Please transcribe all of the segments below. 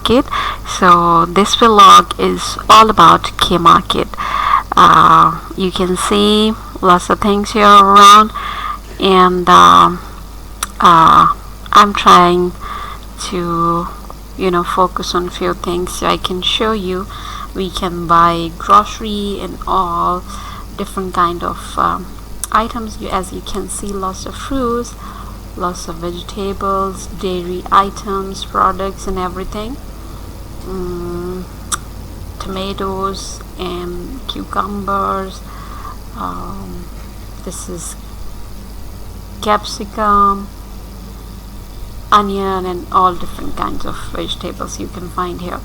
K-Market. So this vlog is all about K-Market. You can see lots of things here around, and I'm trying to focus on few things so I can show you. We can buy grocery and all different kind of items. As you can see, lots of fruits, lots of vegetables, dairy items, products and everything. Tomatoes and cucumbers. This is capsicum, onion and all different kinds of vegetables you can find here.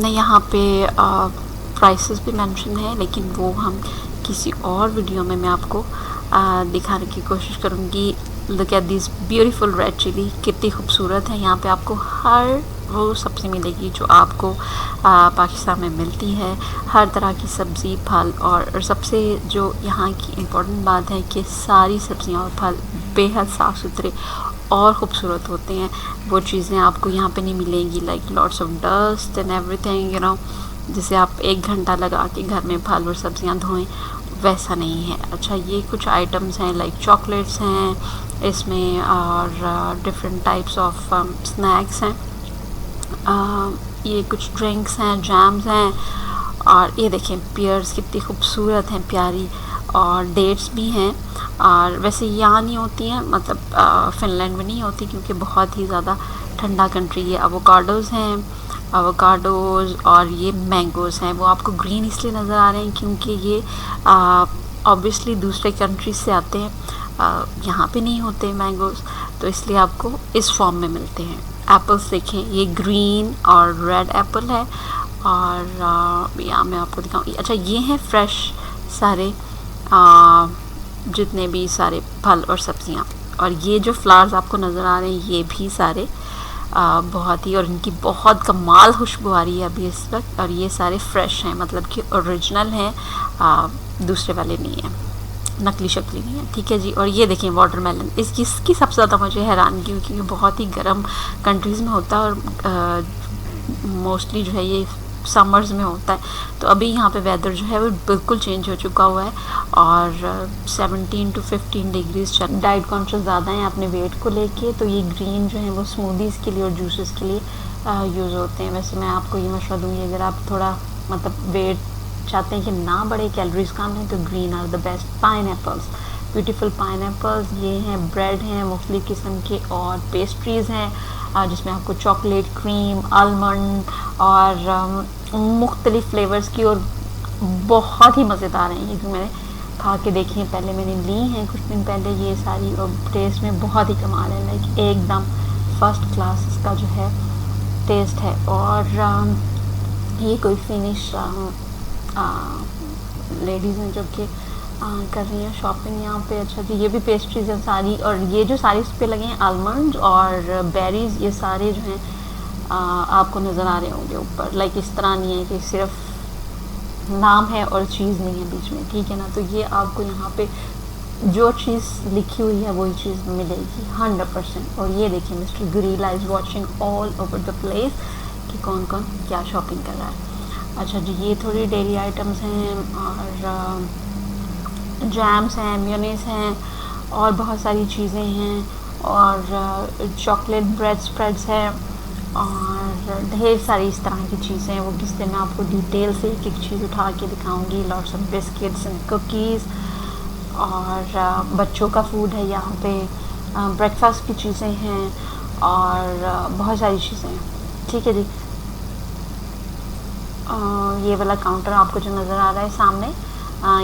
यहाँ पे prices भी mention है, लेकिन वो हम किसी और video में मैं आपको दिखाने की कोशिश करूँगी. Look at this beautiful red chilli, कितनी खूबसूरत है. यहाँ पे आपको हर वो सब्ज़ी मिलेगी जो आपको पाकिस्तान में मिलती है. हर तरह की सब्ज़ी, फल, और सबसे जो यहाँ की इम्पोर्टेंट बात है कि सारी सब्ज़ियाँ और फल बेहद साफ़ सुथरे और ख़ूबसूरत होते हैं. वो चीज़ें आपको यहाँ पे नहीं मिलेंगी, like lots of dust and everything जिसे आप 1 घंटा लगा के घर में फल और सब्ज़ियाँ धोएं, वैसा नहीं है. अच्छा, ये कुछ आइटम्स हैं, लाइक चॉकलेट्स हैं इसमें, और डिफरेंट टाइप्स ऑफ स्नैक्स हैं. ये कुछ ड्रिंक्स हैं, जैम्स हैं, और ये देखें पियर्स कितनी खूबसूरत हैं, प्यारी, और डेट्स भी हैं. और वैसे यहाँ नहीं होती हैं, मतलब फिनलैंड में नहीं होती क्योंकि बहुत ही ज़्यादा ठंडा कंट्री है. एवोकाडोज़ हैं, एवोकाडोज़, और ये मैंगोज़ हैं. वो आपको ग्रीन इसलिए नज़र आ रहे हैं क्योंकि ये ऑब्वियसली दूसरे कंट्री से आते हैं. यहाँ पे नहीं होते मैंगोज़, तो इसलिए आपको इस फॉर्म में मिलते हैं. एप्पल्स देखें, ये ग्रीन और रेड एप्पल है, और यहाँ मैं आपको दिखाऊँ. अच्छा, ये हैं फ्रेश सारे जितने भी सारे फल और सब्जियाँ. और ये जो फ्लावर्स आपको नज़र आ रहे हैं, ये भी सारे बहुत ही, और इनकी बहुत कमाल खुशबू आ रही है अभी इस वक्त. और ये सारे फ्रेश हैं, मतलब कि ओरिजिनल हैं, दूसरे वाले नहीं हैं, नकली शक्ली नहीं है. ठीक है जी. और ये देखें वाटरमेलन, इसकी सबसे ज़्यादा मुझे हैरानगी हुई क्योंकि बहुत ही गर्म कंट्रीज़ में होता है, और मोस्टली जो है ये समर्स में होता है. तो अभी यहाँ पे वेदर जो है वो बिल्कुल चेंज हो चुका हुआ है, और 17 to 15 डिग्रीज चल. डाइट कॉन्शियस ज़्यादा हैं अपने वेट को लेके, तो ये ग्रीन जो है वो स्मूदीज़ के लिए और जूसेस के लिए यूज़ होते हैं. वैसे मैं आपको ये मशवरा दूँगी, अगर आप थोड़ा मतलब वेट चाहते हैं कि ना बढ़े, कैलोरीज कम हैं, तो green are the best. Pineapples, beautiful pineapples, ये हैं. ब्रेड हैं मुख्तलिफ़ किस्म के, और पेस्ट्रीज़ हैं जिसमें आपको चॉकलेट, क्रीम, आलमंड और मुख्तलिफ़ फ्लेवर्स की, और बहुत ही मज़ेदार हैं ये, क्योंकि मैंने खा के देखी हैं. पहले मैंने ली हैं कुछ दिन पहले ये सारी, और टेस्ट में बहुत ही कमाल है, लाइक एकदम फर्स्ट क्लास इसका जो है टेस्ट है. और ये कोई फिनिश लेडीज़ हैं जो कि कर रही हैं शॉपिंग यहाँ पे. अच्छा जी, ये भी पेस्ट्रीज हैं सारी, और ये जो सारी इस पे लगे हैं आलमंड और बेरीज, ये सारे जो हैं आपको नज़र आ रहे होंगे ऊपर. लाइक इस तरह नहीं है कि सिर्फ नाम है और चीज़ नहीं है बीच में, ठीक है ना. तो ये आपको यहाँ पे जो चीज़ लिखी हुई है वही चीज़ मिलेगी 100%. और ये देखिए, mister gorilla is watching all over the place कि कौन कौन क्या शॉपिंग कर रहा है. अच्छा जी, ये थोड़ी डेयरी आइटम्स हैं, और जैम्स हैं, मेयोनीज़ हैं, और बहुत सारी चीज़ें हैं, और चॉकलेट ब्रेड स्प्रेड्स हैं, और ढेर सारी इस तरह की चीज़ें हैं. वो किस दिन मैं आपको डिटेल से एक एक चीज़ उठा के दिखाऊंगी. Lots of biscuits and cookies, और बच्चों का फूड है यहाँ पे, ब्रेकफास्ट की चीज़ें हैं, और बहुत सारी चीज़ें हैं. ठीक है जी. ये वाला काउंटर आपको जो नज़र आ रहा है सामने, यहाँ